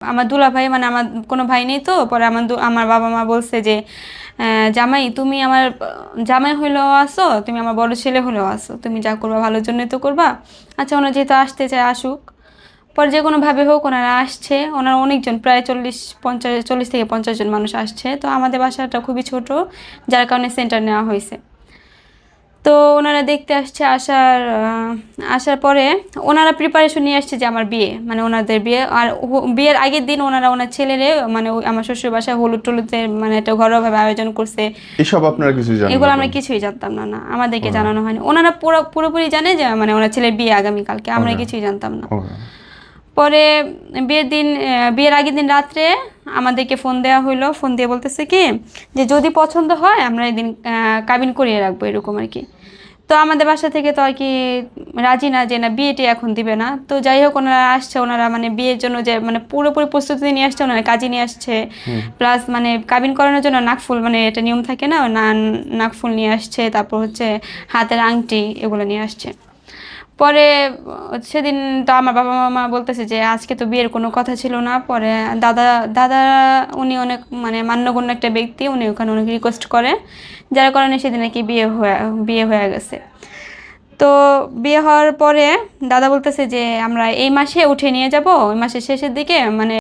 আমার দুলাভাই মানে আমার কোনো ভাই নেই, তো পরে আমার বাবা মা বলছে যে জামাই তুমি আমার জামাই হইলেও আসো, তুমি আমার বড় ছেলে হলেও আসো, তুমি যা করবা ভালোর জন্যই তো করবা। আচ্ছা ওনারা যেহেতু আসতে চায় আসুক, পরে যে কোনোভাবে হোক ওনারা আসছে। ওনারা অনেকজন, প্রায় 40 থেকে 50 জন মানুষ আসছে। তো আমাদের বাসাটা খুবই ছোট, যার কারণে সেন্টার নেওয়া হয়েছে। তো ওনারা দেখতে আসছে, আসার পরে ওনারা প্রিপারেশন নিয়ে আসছে যে আমার বিয়ে, মানে ওনাদের বিয়ে। আর বিয়ের আগের দিন ওনারা ওনার ছেলেরে মানে আমার শ্বশুর বাসায় হলুদ টলুদের মানে একটা ঘরোয়াভাবে আয়োজন করছে। এসব আপনারা কিছু জানেন এগুলো না আমরা তখন? কিছুই জানতাম না, আমাদেরকে ওকে। জানানো হয়নি। ওনারা পুরোপুরি জানে যে মানে ওনার ছেলের বিয়ে আগামীকালকে, আমরা ওকে। কিছুই জানতাম না। ওকে। পরে বিয়ের আগের দিন রাত্রে আমাদেরকে ফোন দেওয়া হইলো। ফোন দিয়ে বলতেছে কি যে যদি পছন্দ হয় আমরা এদিন কাবিন করিয়ে রাখবো, এরকম আর কি। তো আমাদের বাসা থেকে তো আর কি রাজি না, যে না বিয়েটি এখন দিবে না। তো যাই হোক ওনারা আসছে, ওনারা মানে বিয়ের জন্য যে মানে পুরোপুরি প্রস্তুতি নিয়ে আসছে, ওনারা কাজী নিয়ে আসছে। হুম। প্লাস মানে কাবিন করানোর জন্য নাকফুল, মানে এটা নিয়ম থাকে না, নাকফুল নিয়ে আসছে, তারপর হচ্ছে হাতের আংটি, এগুলো নিয়ে আসছে। পরে সেদিন তো আমার বাবা মামা বলতেছে যে আজকে তো বিয়ের কোনো কথা ছিল না। পরে দাদা দাদা উনি অনেক মানে মান্যগণ্য একটা ব্যক্তি, উনি ওখানে অনেক রিকোয়েস্ট করে, যার কারণে সেদিন নাকি বিয়ে হয়ে গেছে। তো বিয়ে হওয়ার পরে দাদা বলতেছে যে আমরা এই মাসে উঠে নিয়ে যাব, ওই মাসের শেষের দিকে, মানে